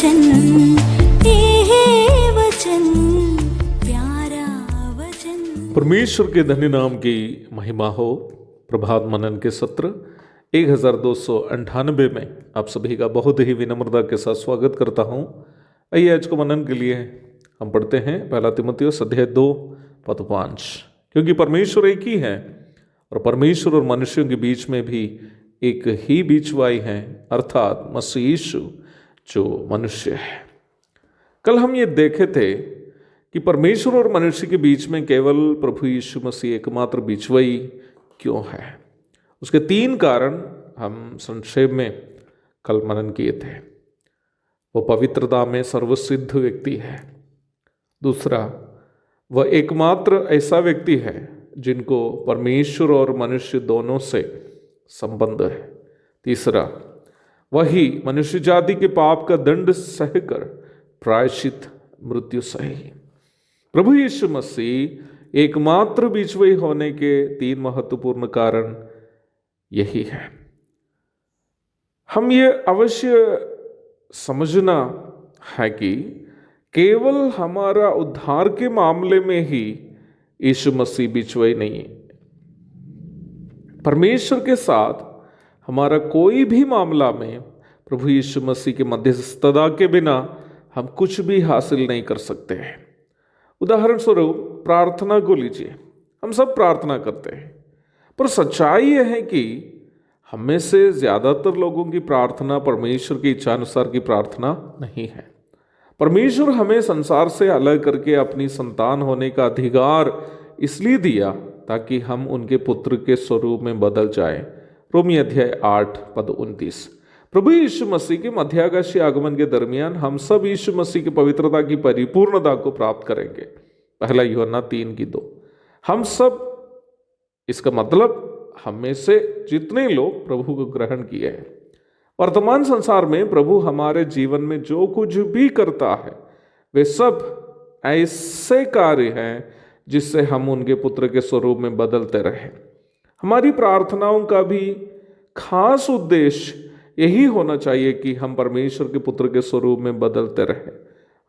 वचन, ये वचन प्यारा वचन। परमेश्वर के धन्य नाम की महिमा हो। प्रभात मनन के सत्र 1298 में आप सभी का बहुत ही विनम्रता के साथ स्वागत करता हूँ। आइए आज को मनन के लिए हम पढ़ते हैं पहला तीमुथियुस अध्याय 2 पद 5। क्योंकि परमेश्वर एक ही है और परमेश्वर और मनुष्यों के बीच में भी एक ही बीचवाई है, अर्थात मसीह यीशु जो मनुष्य है। कल हम ये देखे थे कि परमेश्वर और मनुष्य के बीच में केवल प्रभु यीशु मसीह एकमात्र बीचवाई क्यों है। उसके 3 कारण हम संक्षेप में कल मनन किए थे। वो पवित्रता में सर्वसिद्ध व्यक्ति है। दूसरा, वह एकमात्र ऐसा व्यक्ति है जिनको परमेश्वर और मनुष्य दोनों से संबंध है। तीसरा, वही मनुष्य जाति के पाप का दंड सहकर प्रायश्चित मृत्यु सही। प्रभु यीशु मसीह एकमात्र बीचवाई होने के 3 महत्वपूर्ण कारण यही है। हम ये अवश्य समझना है कि केवल हमारा उद्धार के मामले में ही यीशु मसीह बीचवाई नहीं है। परमेश्वर के साथ हमारा कोई भी मामला में प्रभु यीशु मसीह के मध्यस्थता के बिना हम कुछ भी हासिल नहीं कर सकते हैं। उदाहरण स्वरूप प्रार्थना को लीजिए। हम सब प्रार्थना करते हैं, पर सच्चाई यह है कि हम में से ज़्यादातर लोगों की प्रार्थना परमेश्वर की इच्छा अनुसार की प्रार्थना नहीं है। परमेश्वर हमें संसार से अलग करके अपनी संतान होने का अधिकार इसलिए दिया ताकि हम उनके पुत्र के स्वरूप में बदल जाए। रोमी अध्याय 8 पद 29। प्रभु यीशु मसीह के मध्याकाशीय आगमन के दरमियान हम सब यीशु मसीह की पवित्रता की परिपूर्णता को प्राप्त करेंगे। पहला यूहन्ना 3:2। हम सब, इसका मतलब हम में से जितने लोग प्रभु को ग्रहण किए हैं। वर्तमान संसार में प्रभु हमारे जीवन में जो कुछ भी करता है वे सब ऐसे कार्य हैं जिससे हम उनके पुत्र के स्वरूप में बदलते रहे। हमारी प्रार्थनाओं का भी खास उद्देश्य यही होना चाहिए कि हम परमेश्वर के पुत्र के स्वरूप में बदलते रहे,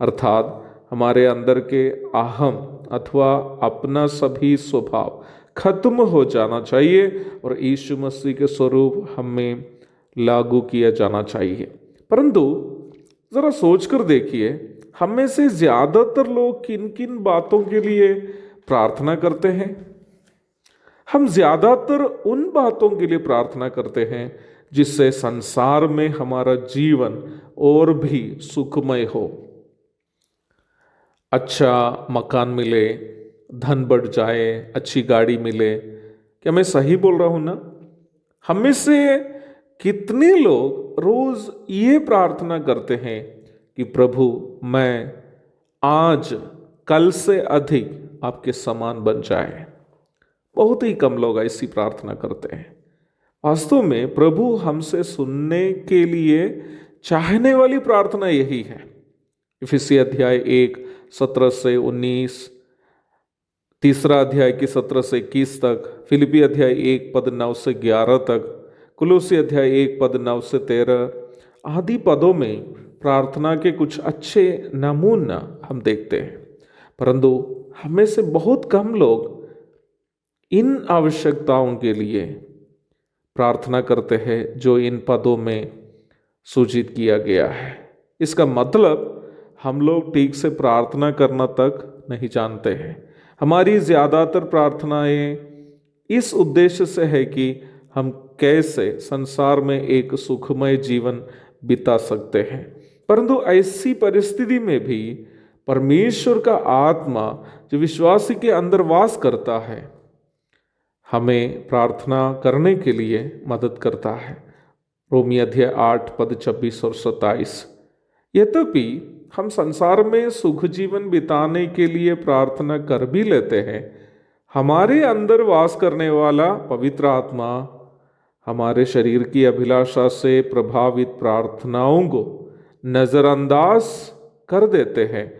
अर्थात हमारे अंदर के अहम अथवा अपना सभी स्वभाव खत्म हो जाना चाहिए और यीशु मसीह के स्वरूप हमें लागू किया जाना चाहिए। परंतु जरा सोचकर देखिए, हम में से ज्यादातर लोग किन किन बातों के लिए प्रार्थना करते हैं। हम ज्यादातर उन बातों के लिए प्रार्थना करते हैं जिससे संसार में हमारा जीवन और भी सुखमय हो। अच्छा मकान मिले, धन बढ़ जाए, अच्छी गाड़ी मिले। क्या मैं सही बोल रहा हूं ना? हम में से कितने लोग रोज ये प्रार्थना करते हैं कि प्रभु मैं आज कल से अधिक आपके समान बन जाए। बहुत ही कम लोग ऐसी प्रार्थना करते हैं। वास्तव में प्रभु हमसे सुनने के लिए चाहने वाली प्रार्थना यही है। इफिसी अध्याय 1 17 से 19, तीसरा अध्याय की 17 से 21 तक, फिलिपी अध्याय 1 पद 9 से 11 तक, कुलोसी अध्याय 1 पद 9 से 13 आदि पदों में प्रार्थना के कुछ अच्छे नमूना हम देखते हैं। परंतु हमें से बहुत कम लोग इन आवश्यकताओं के लिए प्रार्थना करते हैं जो इन पदों में सूचित किया गया है। इसका मतलब हम लोग ठीक से प्रार्थना करना तक नहीं जानते हैं। हमारी ज़्यादातर प्रार्थनाएं इस उद्देश्य से है कि हम कैसे संसार में एक सुखमय जीवन बिता सकते हैं। परंतु ऐसी परिस्थिति में भी परमेश्वर का आत्मा जो विश्वासी के अंदर वास करता है हमें प्रार्थना करने के लिए मदद करता है। रोमी अध्याय 8 पद 26 और 27। यद्यपि हम संसार में सुख जीवन बिताने के लिए प्रार्थना कर भी लेते हैं, हमारे अंदर वास करने वाला पवित्र आत्मा हमारे शरीर की अभिलाषा से प्रभावित प्रार्थनाओं को नज़रअंदाज कर देते हैं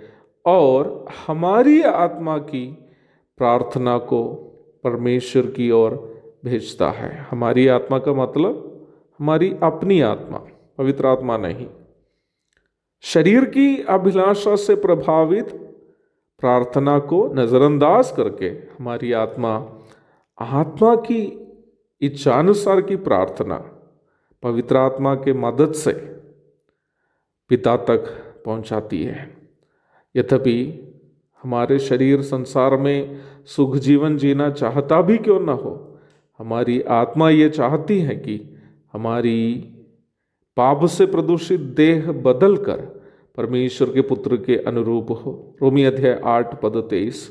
और हमारी आत्मा की प्रार्थना को परमेश्वर की ओर भेजता है। हमारी आत्मा का मतलब हमारी अपनी आत्मा, पवित्र आत्मा नहीं। शरीर की अभिलाषा से प्रभावित प्रार्थना को नजरअंदाज करके हमारी आत्मा की इच्छानुसार की प्रार्थना पवित्र आत्मा के मदद से पिता तक पहुंचाती है। यद्यपि हमारे शरीर संसार में सुख जीवन जीना चाहता भी क्यों न हो, हमारी आत्मा ये चाहती है कि हमारी पाप से प्रदूषित देह बदलकर परमेश्वर के पुत्र के अनुरूप हो। रोमी अध्याय 8 पद 23।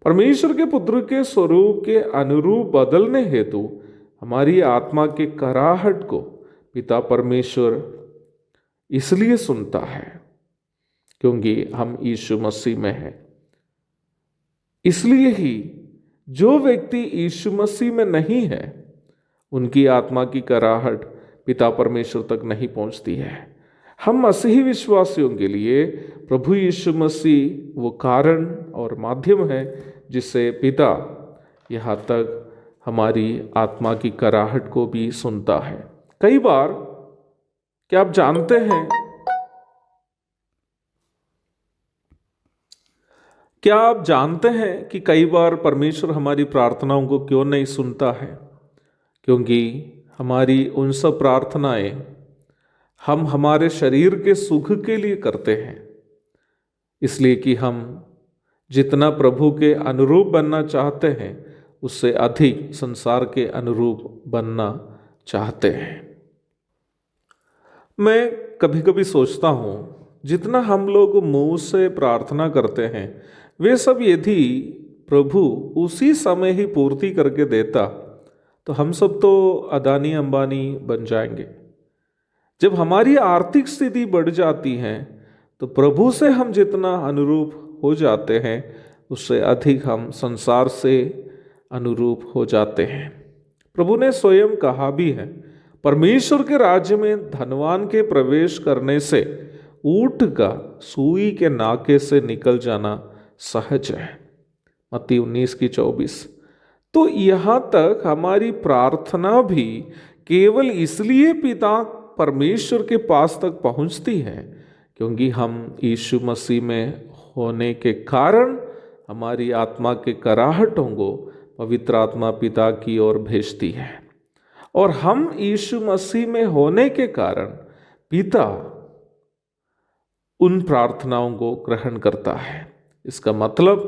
परमेश्वर के पुत्र के स्वरूप के अनुरूप बदलने हेतु हमारी आत्मा के कराहट को पिता परमेश्वर इसलिए सुनता है क्योंकि हम यीशु मसीह में हैं। इसलिए ही जो व्यक्ति यीशु मसीह में नहीं है, उनकी आत्मा की कराहट पिता परमेश्वर तक नहीं पहुंचती है। हम मसीही विश्वासियों के लिए प्रभु यीशु मसीह वो कारण और माध्यम है जिससे पिता यहाँ तक हमारी आत्मा की कराहट को भी सुनता है। कई बार क्या आप जानते हैं, क्या आप जानते हैं कि कई बार परमेश्वर हमारी प्रार्थनाओं को क्यों नहीं सुनता है? क्योंकि हमारी उन सब प्रार्थनाएं हम हमारे शरीर के सुख के लिए करते हैं, इसलिए कि हम जितना प्रभु के अनुरूप बनना चाहते हैं उससे अधिक संसार के अनुरूप बनना चाहते हैं। मैं कभी कभी सोचता हूँ, जितना हम लोग मुंह से प्रार्थना करते हैं वे सब यदि प्रभु उसी समय ही पूर्ति करके देता तो हम सब तो अदानी अंबानी बन जाएंगे। जब हमारी आर्थिक स्थिति बढ़ जाती है तो प्रभु से हम जितना अनुरूप हो जाते हैं उससे अधिक हम संसार से अनुरूप हो जाते हैं। प्रभु ने स्वयं कहा भी है, परमेश्वर के राज्य में धनवान के प्रवेश करने से ऊंट का सुई के नाके से निकल जाना सहज है। मत्ती 19:24। तो यहाँ तक हमारी प्रार्थना भी केवल इसलिए पिता परमेश्वर के पास तक पहुँचती है क्योंकि हम यीशु मसीह में होने के कारण हमारी आत्मा के कराहटों को पवित्र आत्मा पिता की ओर भेजती है, और हम यीशु मसीह में होने के कारण पिता उन प्रार्थनाओं को ग्रहण करता है। इसका मतलब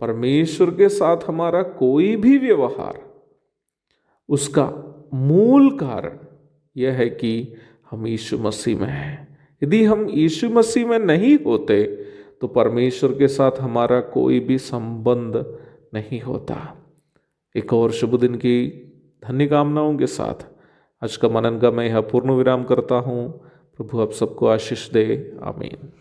परमेश्वर के साथ हमारा कोई भी व्यवहार, उसका मूल कारण यह है कि हम यीशु मसीह में हैं। यदि हम यीशु मसीह में नहीं होते तो परमेश्वर के साथ हमारा कोई भी संबंध नहीं होता। एक और शुभ दिन की धन्य कामनाओं के साथ आज का मनन का मैं यहाँ पूर्ण विराम करता हूँ। प्रभु आप सबको आशीष दे। आमीन।